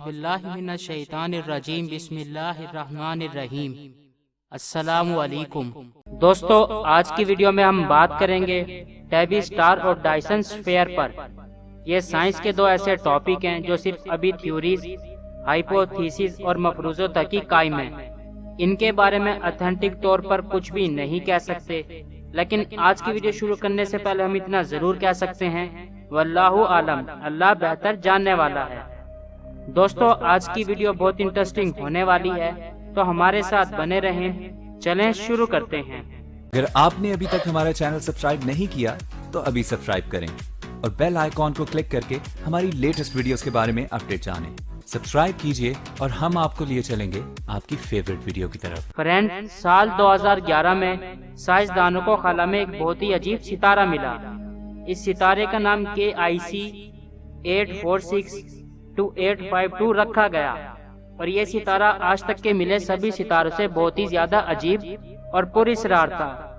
बिल्लाहि मिनश शैतानिर रजीम बिस्मिल्लाहिर रहमानिर रहीम। अस्सलामु अलैकुम। दोस्तों, आज की वीडियो में हम बात करेंगे टैबी स्टार और डायसन स्फीयर पर। ये साइंस के दो ऐसे टॉपिक हैं जो सिर्फ अभी थ्योरीज, हाइपोथेसिस और मफरूजों तक ही कायम हैं। इनके बारे में ऑथेंटिक तौर पर कुछ भी नहीं कह सकते, लेकिन आज की वीडियो शुरू करने से पहले हम इतना जरूर कह सकते हैं, वल्लाहु आलम, अल्लाह बेहतर जानने वाला है। दोस्तों, आज की वीडियो बहुत इंटरेस्टिंग होने वाली है, तो हमारे साथ बने रहें। चलें शुरू करते हैं। अगर आपने अभी तक हमारा चैनल सब्सक्राइब नहीं किया तो अभी सब्सक्राइब करें और बेल आइकॉन को क्लिक करके हमारी लेटेस्ट वीडियोस के बारे में अपडेट जानें। सब्सक्राइब कीजिए और हम आपको लिए चलेंगे आपकी फेवरेट वीडियो की तरफ। फ्रेंड, साल 2011 में साइंसदानों को खला में एक बहुत ही अजीब सितारा मिला। इस सितारे का नाम KIC 8462852 रखा गया और ये सितारा आज तक के मिले सभी सितारों से बहुत ही ज्यादा अजीब और पुरअसरार था।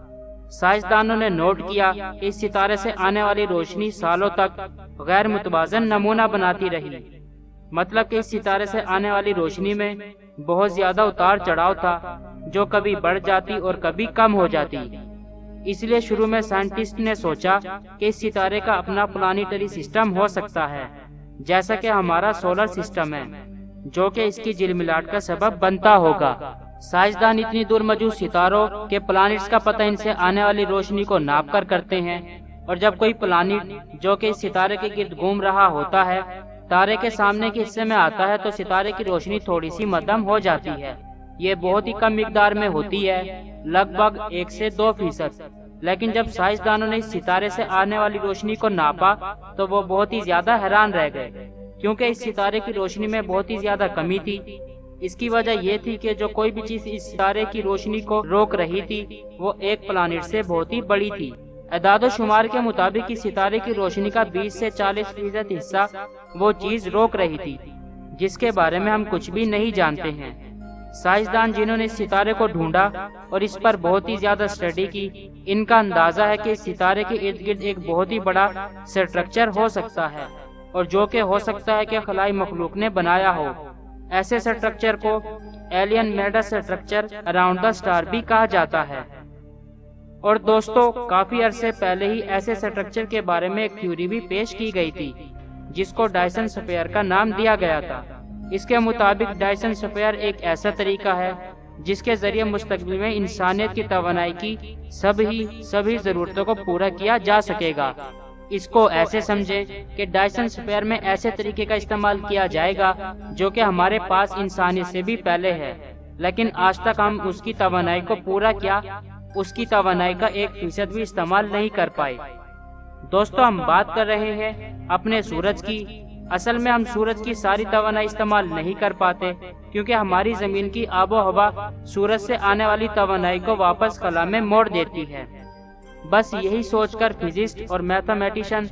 साइंसदानों ने नोट किया कि इस सितारे से आने वाली रोशनी सालों तक गैर मुतवाज़न नमूना बनाती रही। मतलब कि इस सितारे से आने वाली रोशनी में बहुत ज्यादा उतार चढ़ाव था, जो कभी बढ़ जाती और कभी कम हो जाती। इसलिए शुरू में साइंटिस्ट ने सोचा कि इस सितारे का अपना प्लानिटरी सिस्टम हो सकता है, जैसा कि हमारा सोलर सिस्टम है, जो कि इसकी झिलमिलाहट का सबब बनता होगा। साइंसदान इतनी दूर मौजूद सितारों के प्लानिट्स का पता इनसे आने वाली रोशनी को नाप कर करते हैं, और जब कोई प्लानिट जो कि इस सितारे के गिर्द घूम रहा होता है तारे के सामने के हिस्से में आता है, तो सितारे की रोशनी थोड़ी सी मध्यम हो जाती है। ये बहुत ही कम मिकदार में होती है, लगभग 1 से 2%। लेकिन जब साइंसदानों ने इस सितारे से आने वाली रोशनी को नापा तो वो बहुत ही ज्यादा हैरान रह गए, क्योंकि इस सितारे की रोशनी में बहुत ही ज्यादा कमी थी। इसकी वजह ये थी कि जो कोई भी चीज इस सितारे की रोशनी को रोक रही थी वो एक प्लानिट से बहुत ही बड़ी थी। एदादो शुमार के मुताबिक इस सितारे की रोशनी का 20 से 40% हिस्सा वो चीज रोक रही थी, जिसके बारे में हम कुछ भी नहीं जानते हैं। साइंसदान जिन्होंने इस सितारे को ढूंढा और इस पर बहुत ही ज्यादा स्टडी की, इनका अंदाजा है कि इस सितारे के इर्द गिर्द एक बहुत ही बड़ा स्ट्रक्चर हो सकता है, और जो कि हो सकता है कि खलाई मखलूक ने बनाया हो। ऐसे स्ट्रक्चर को alien made structure around the star भी कहा जाता है। और दोस्तों, काफी अरसे पहले ही ऐसे स्ट्रक्चर के बारे में एक थ्योरी भी पेश की गई थी, जिसको डायसन स्फीयर का नाम दिया गया था। इसके मुताबिक डायसन स्फीयर एक ऐसा तरीका है जिसके जरिए मुस्तकबिल में इंसानियत की तवानाई की सभी जरूरतों को पूरा किया जा सकेगा। इसको ऐसे समझे कि डायसन स्फीयर में ऐसे तरीके का इस्तेमाल किया जाएगा जो कि हमारे पास इंसानियत से भी पहले है, लेकिन आज तक हम उसकी तवानाई को पूरा किया, उसकी तवानाई का 1% भी इस्तेमाल नहीं कर पाए। दोस्तों, हम बात कर रहे हैं अपने सूरज की। असल में हम सूरज की सारी तवानाई इस्तेमाल नहीं कर पाते, क्योंकि हमारी जमीन की आबो हवा सूरज से आने वाली तवानाई को वापस खला में मोड़ देती है। बस यही सोचकर फिजिस्ट और मैथमेटिशियन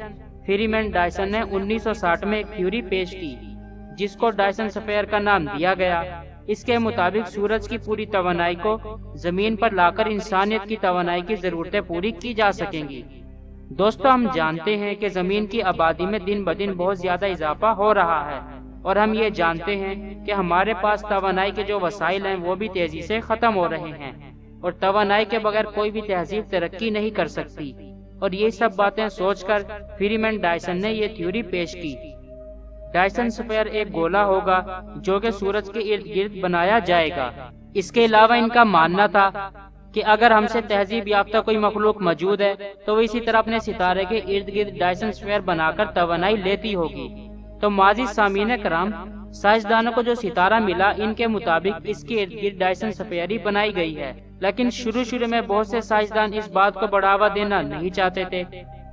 फ्रीमैन डायसन ने 1960 में एक थ्योरी पेश की, जिसको डायसन स्फीयर का नाम दिया गया। इसके मुताबिक सूरज की पूरी तवानाई को जमीन पर लाकर इंसानियत की तवानाई की जरूरतें पूरी की जा सकेंगी। दोस्तों, हम जानते हैं कि जमीन की आबादी में दिन ब दिन बहुत ज्यादा इजाफा हो रहा है, और हम ये जानते हैं कि हमारे पास तवानाई के जो वसाइल हैं वो भी तेजी से खत्म हो रहे हैं, और तवानाई के बगैर कोई भी तहजीब तरक्की नहीं कर सकती। और ये सब बातें सोचकर फ्रीमैन डायसन ने ये थ्योरी पेश की। डायसन स्फीयर एक गोला होगा जो कि सूरज के इर्द गिर्द बनाया जाएगा। इसके अलावा इनका मानना था कि अगर हमसे तहजीब याफ्ता कोई मखलूक मौजूद है तो वो इसी तरह अपने सितारे के इर्द गिर्द डायसन स्फीयर बनाकर तवानाई लेती होगी। तो माजी सामीन कराम, साइंसदानों को जो सितारा मिला, इनके मुताबिक इसके इर्द गिर्द डायसन स्फीयर ही बनाई गई है। लेकिन शुरू में बहुत से साइंसदान इस बात को बढ़ावा देना नहीं चाहते थे,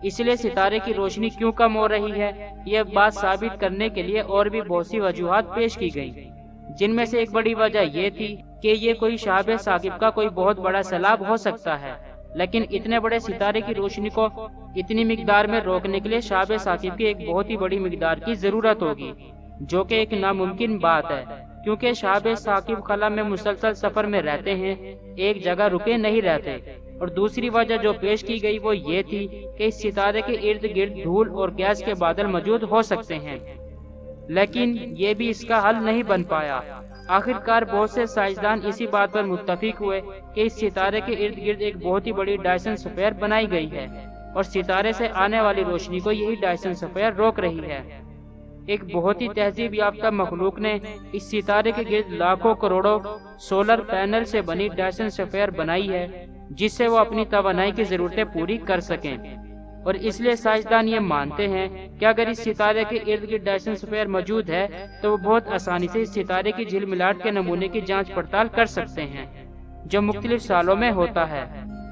इसलिए सितारे की रोशनी क्यों कम हो रही है यह बात साबित करने के लिए और भी बहुत सी वजूहात पेश की गयी, जिनमें से एक बड़ी वजह ये थी कि ये कोई शहाब साकिब का कोई बहुत बड़ा सैलाब हो सकता है। लेकिन इतने बड़े सितारे की रोशनी को इतनी मिकदार में रोकने के लिए शहाब साकिब की एक बहुत ही बड़ी मिकदार की जरूरत होगी, जो कि एक नामुमकिन बात है, क्योंकि शहाब साकिब खला में मुसलसल सफर में रहते हैं, एक जगह रुके नहीं रहते। और दूसरी वजह जो पेश की गई वो ये थी कि इस सितारे के इर्द गिर्द धूल और गैस के बादल मौजूद हो सकते हैं। लेकिन ये भी इसका हल नहीं बन पाया। आखिरकार बहुत से साइंसदान इसी बात पर मुत्तफिक हुए कि इस सितारे के इर्द गिर्द एक बहुत ही बड़ी डायसन स्फीयर बनाई गई है और सितारे से आने वाली रोशनी को यही डायसन स्फीयर रोक रही है। एक बहुत ही तहजीब याफ्ता मखलूक ने इस सितारे के गिर्द लाखों करोड़ों सोलर पैनल से बनी डायसन स्फीयर बनाई है, जिससे वो अपनी तवानाई की जरूरतें पूरी कर सकें। और इसलिए साइंसदान ये मानते हैं कि अगर इस सितारे के इर्द गिर्द डायसन स्फीयर मौजूद है तो वो बहुत आसानी से इस सितारे की झिलमिलाहट के नमूने की जांच पड़ताल कर सकते हैं, जो मुख्तलिफ सालों में होता है।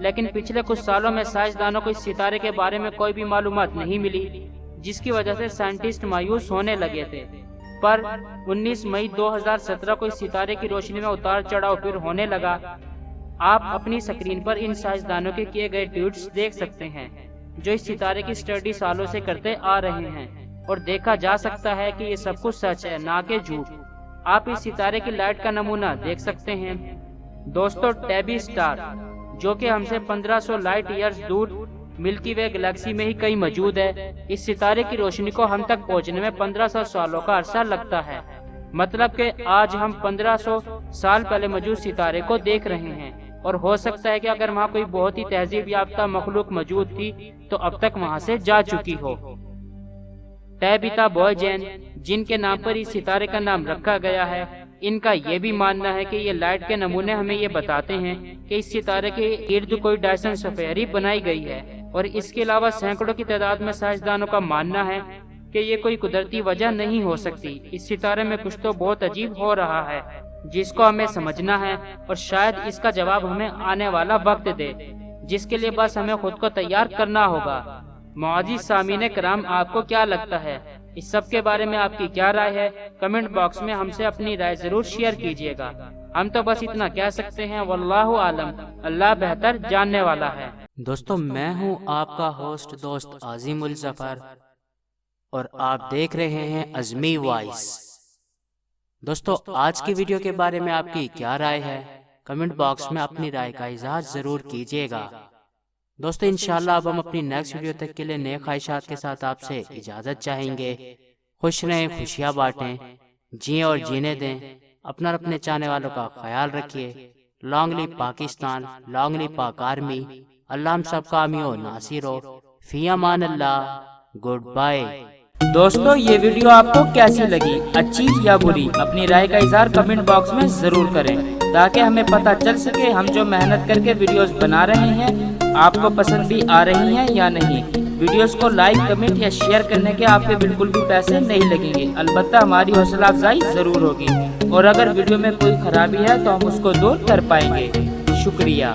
लेकिन पिछले कुछ सालों में साइंसदानों को इस सितारे के बारे में कोई भी मालूमात नहीं मिली, जिसकी वजह से साइंटिस्ट मायूस होने लगे थे। पर 19 मई 2017 को इस सितारे की रोशनी में उतार चढ़ाव फिर होने लगा। आप अपनी स्क्रीन पर इन साइंसदानों के किए गए ट्वीट्स देख सकते हैं, जो इस सितारे की स्टडी सालों से करते आ रहे हैं, और देखा जा सकता है कि ये सब कुछ सच है, ना कि झूठ। आप इस सितारे की लाइट का नमूना देख सकते हैं। दोस्तों, टैबी स्टार, जो कि हमसे 1500 लाइट ईयर्स दूर मिल्की वे गैलेक्सी में ही कहीं मौजूद है, इस सितारे की रोशनी को हम तक पहुंचने में 1500 सालों का अरसा लगता है। मतलब कि आज हम 1500 साल पहले मौजूद सितारे को देख रहे हैं, और हो सकता है कि अगर वहाँ कोई बहुत ही तहजीब याफ्ता मखलूक मौजूद थी तो अब तक वहाँ से जा चुकी हो। टैबिता बॉयजेन, जिनके नाम पर इस सितारे का नाम रखा गया है, इनका ये भी मानना है कि ये लाइट के नमूने हमें ये बताते हैं कि इस सितारे के इर्द कोई डायसन स्फीयर बनाई गई है। और इसके अलावा सैकड़ों की तादाद में साइंसदानों का मानना है कि ये कोई कुदरती वजह नहीं हो सकती। इस सितारे में कुछ तो बहुत अजीब हो रहा है, जिसको हमें समझना है, और शायद इसका जवाब हमें आने वाला वक्त दे, जिसके लिए बस हमें खुद को तैयार करना होगा। मुआज़िज़ सामीन कराम, आपको क्या लगता है? इस सब के बारे में आपकी क्या राय है? कमेंट बॉक्स में हमसे अपनी राय जरूर शेयर कीजिएगा। हम तो बस इतना कह सकते हैं, वल्लाहु आलम, अल्लाह बेहतर जानने वाला है। दोस्तों, मैं हूं आपका होस्ट दोस्त आज़िमुल ज़फ़र, और आप देख रहे हैं अज़मी वॉइस। दोस्तों, आज की वीडियो के बारे में आपकी क्या राय है? कमेंट बॉक्स में अपनी राय का इजहार जरूर कीजिएगा। दोस्तों, इंशाल्लाह अब हम अपनी नेक्स्ट वीडियो तक के लिए नए ख्वाहिशात के साथ आपसे इजाजत चाहेंगे। खुश रहें, खुशियाँ बांटें, जिए और जीने दें। अपना और अपने चाहने वालों का ख्याल रखिए। Long live Pakistan, long live पाक आर्मी। अल्लाह हम सब का हामी हो नासिर हो। फी अमान अल्लाह, गुड बाय। दोस्तों, ये वीडियो आपको कैसी लगी, अच्छी या बुरी? अपनी राय का इजहार कमेंट बॉक्स में जरूर करें, ताकि हमें पता चल सके हम जो मेहनत करके वीडियोस बना रहे हैं आपको पसंद भी आ रही हैं या नहीं। वीडियोस को लाइक, कमेंट या शेयर करने के आपके बिल्कुल भी पैसे नहीं लगेंगे, अलबत्ता हमारी हौसला अफजाई जरूर होगी। और अगर वीडियो में कोई खराबी है तो हम उसको दूर कर पाएंगे। शुक्रिया।